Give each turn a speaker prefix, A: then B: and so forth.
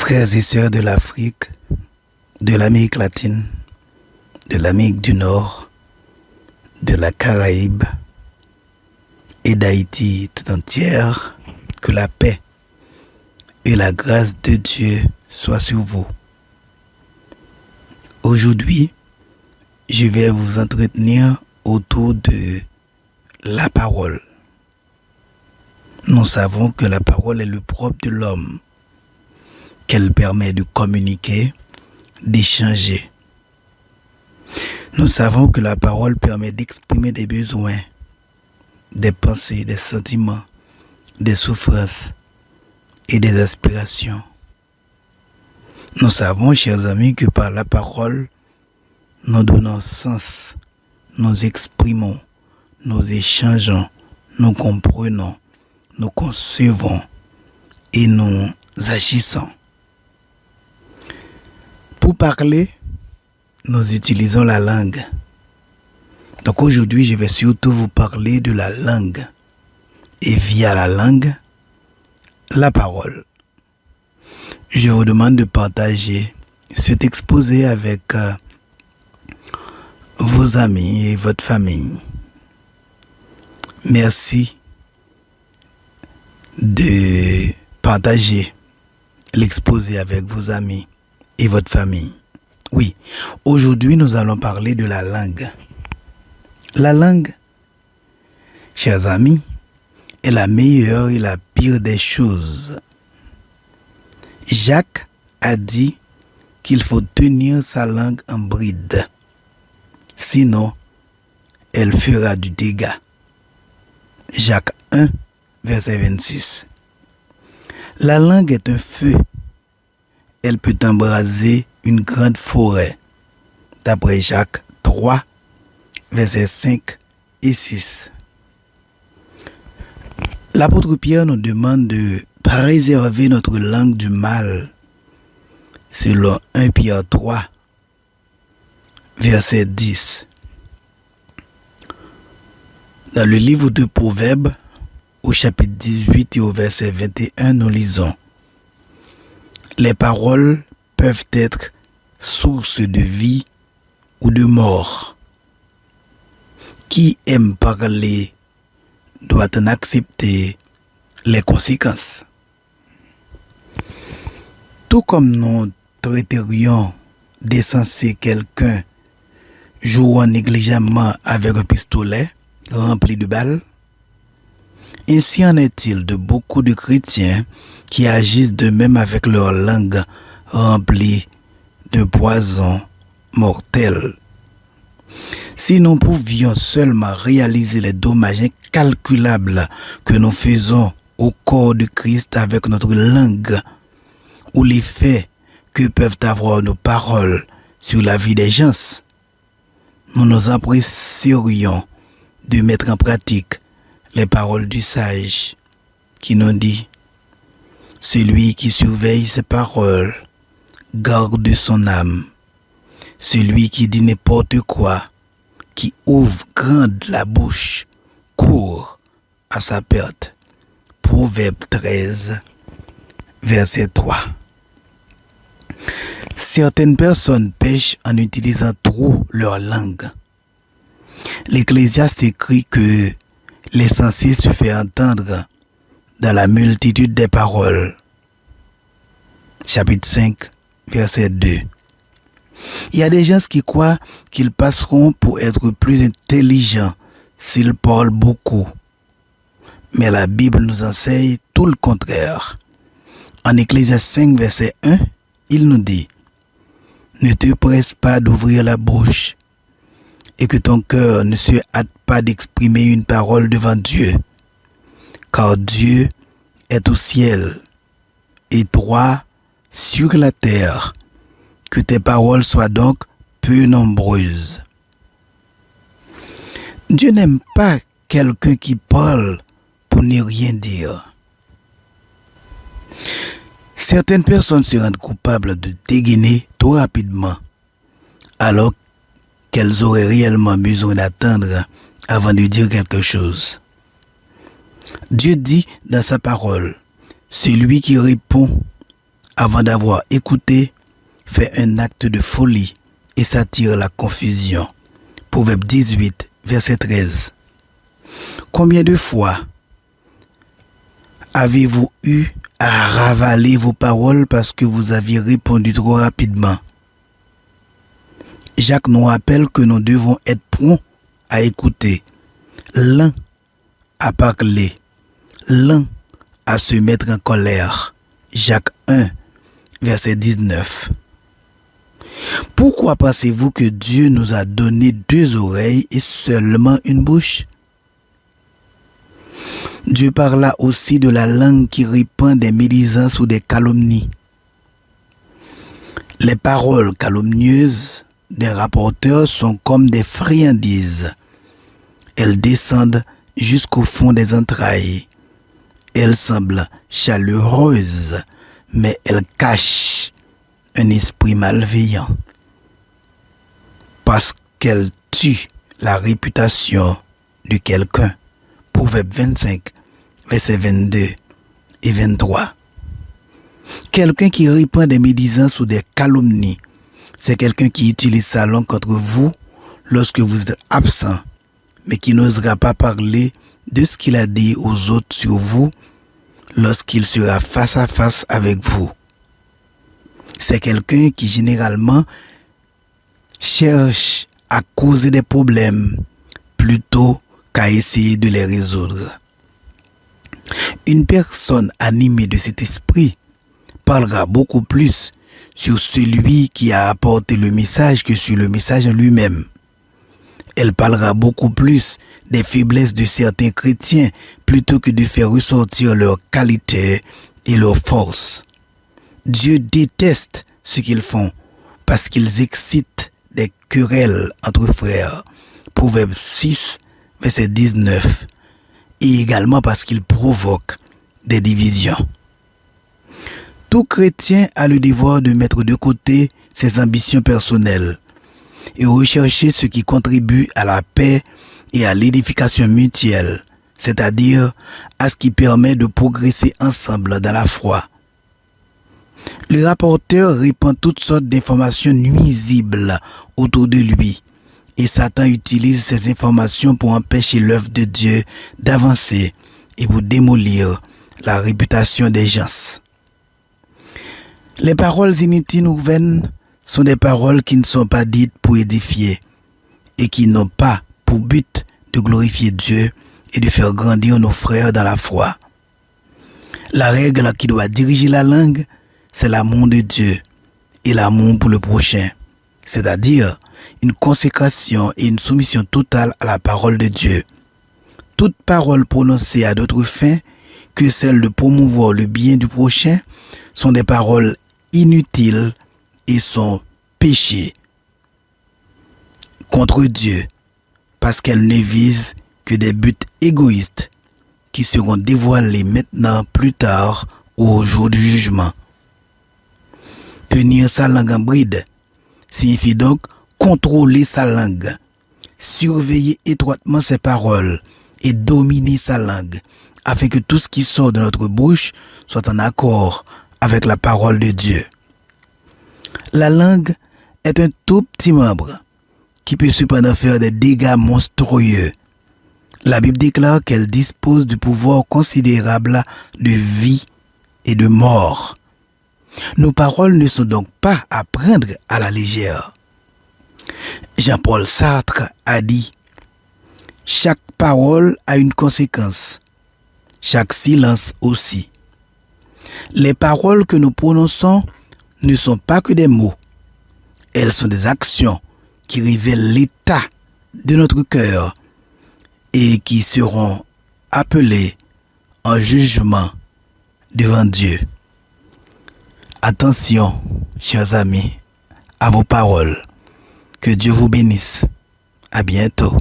A: Frères et sœurs de l'Afrique, de l'Amérique latine, de l'Amérique du Nord, de la Caraïbe et d'Haïti tout entière, que la paix et la grâce de Dieu soient sur vous. Aujourd'hui, je vais vous entretenir autour de la parole. Nous savons que la parole est le propre de l'homme, qu'elle permet de communiquer, d'échanger. Nous savons que la parole permet d'exprimer des besoins, des pensées, des sentiments, des souffrances et des aspirations. Nous savons, chers amis, que par la parole, nous donnons sens, nous exprimons, nous échangeons, nous comprenons, nous concevons et nous agissons. Pour parler, nous utilisons la langue. Donc aujourd'hui, je vais surtout vous parler de la langue. Et via la langue, la parole. Je vous demande de partager cet exposé avec vos amis et votre famille. Merci de partager l'exposé avec vos amis et votre famille. Oui, aujourd'hui nous allons parler de la langue. La langue, chers amis, est la meilleure et la pire des choses. Jacques a dit qu'il faut tenir sa langue en bride, sinon elle fera du dégât. Jacques 1, verset 26. La langue est un feu. Elle peut embraser une grande forêt, d'après Jacques 3, versets 5 et 6. L'apôtre Pierre nous demande de préserver notre langue du mal, selon 1 Pierre 3, verset 10. Dans le livre de Proverbes, au chapitre 18 et au verset 21, nous lisons: les paroles peuvent être source de vie ou de mort. Qui aime parler doit en accepter les conséquences. Tout comme nous traiterions d'essencer quelqu'un jouant négligemment avec un pistolet rempli de balles, ainsi en est-il de beaucoup de chrétiens qui agissent de même avec leur langue remplie de poison mortel. Si nous pouvions seulement réaliser les dommages incalculables que nous faisons au corps de Christ avec notre langue, ou l'effet que peuvent avoir nos paroles sur la vie des gens, nous nous empresserions de mettre en pratique les paroles du sage qui nous dit: celui qui surveille ses paroles garde son âme. Celui qui dit n'importe quoi, qui ouvre grande la bouche, court à sa perte. Proverbe 13, verset 3. Certaines personnes pêchent en utilisant trop leur langue. L'Ecclésiaste écrit que l'essentiel se fait entendre dans la multitude des paroles. Chapitre 5, verset 2. Il y a des gens qui croient qu'ils passeront pour être plus intelligents s'ils parlent beaucoup. Mais la Bible nous enseigne tout le contraire. En Ecclésiaste 5, verset 1, il nous dit: ne te presse pas d'ouvrir la bouche et que ton cœur ne se hâte pas d'exprimer une parole devant Dieu. Car Dieu est au ciel et toi sur la terre. Que tes paroles soient donc peu nombreuses. Dieu n'aime pas quelqu'un qui parle pour ne rien dire. Certaines personnes se rendent coupables de dégainer trop rapidement, alors qu'elles auraient réellement besoin d'attendre avant de dire quelque chose. Dieu dit dans sa parole: celui qui répond avant d'avoir écouté, fait un acte de folie et s'attire la confusion. Proverbe 18, verset 13. Combien de fois avez-vous eu à ravaler vos paroles parce que vous aviez répondu trop rapidement? Jacques nous rappelle que nous devons être prompts à écouter, lents à parler, lents à se mettre en colère. Jacques 1, verset 19. Pourquoi pensez-vous que Dieu nous a donné 2 oreilles et seulement une bouche? Dieu parla aussi de la langue qui répand des médisances ou des calomnies. Les paroles calomnieuses des rapporteurs sont comme des friandises. Elles descendent jusqu'au fond des entrailles. Elles semblent chaleureuses, mais elles cachent un esprit malveillant. Parce qu'elles tuent la réputation de quelqu'un. Proverbe 25, versets 22 et 23. Quelqu'un qui répand des médisances ou des calomnies, c'est quelqu'un qui utilise sa langue contre vous lorsque vous êtes absent, mais qui n'osera pas parler de ce qu'il a dit aux autres sur vous lorsqu'il sera face à face avec vous. C'est quelqu'un qui généralement cherche à causer des problèmes plutôt qu'à essayer de les résoudre. Une personne animée de cet esprit parlera beaucoup plus sur celui qui a apporté le message que sur le message en lui-même. Elle parlera beaucoup plus des faiblesses de certains chrétiens plutôt que de faire ressortir leurs qualités et leurs forces. Dieu déteste ce qu'ils font parce qu'ils excitent des querelles entre frères. Proverbe 6, verset 19. Et également parce qu'ils provoquent des divisions. Tout chrétien a le devoir de mettre de côté ses ambitions personnelles et rechercher ce qui contribue à la paix et à l'édification mutuelle, c'est-à-dire à ce qui permet de progresser ensemble dans la foi. Le rapporteur répand toutes sortes d'informations nuisibles autour de lui et Satan utilise ces informations pour empêcher l'œuvre de Dieu d'avancer et pour démolir la réputation des gens. Les paroles inutiles ou vaines sont des paroles qui ne sont pas dites pour édifier et qui n'ont pas pour but de glorifier Dieu et de faire grandir nos frères dans la foi. La règle qui doit diriger la langue, c'est l'amour de Dieu et l'amour pour le prochain, c'est-à-dire une consécration et une soumission totale à la parole de Dieu. Toute parole prononcée à d'autres fins que celle de promouvoir le bien du prochain sont des paroles inutiles et sont péchés contre Dieu parce qu'elles ne visent que des buts égoïstes qui seront dévoilés maintenant, plus tard ou au jour du jugement. Tenir sa langue en bride signifie donc contrôler sa langue, surveiller étroitement ses paroles et dominer sa langue afin que tout ce qui sort de notre bouche soit en accord avec la parole de Dieu. La langue est un tout petit membre qui peut cependant faire des dégâts monstrueux. La Bible déclare qu'elle dispose du pouvoir considérable de vie et de mort. Nos paroles ne sont donc pas à prendre à la légère. Jean-Paul Sartre a dit « Chaque parole a une conséquence, chaque silence aussi. » Les paroles que nous prononçons ne sont pas que des mots. Elles sont des actions qui révèlent l'état de notre cœur et qui seront appelées en jugement devant Dieu. Attention, chers amis, à vos paroles. Que Dieu vous bénisse. À bientôt.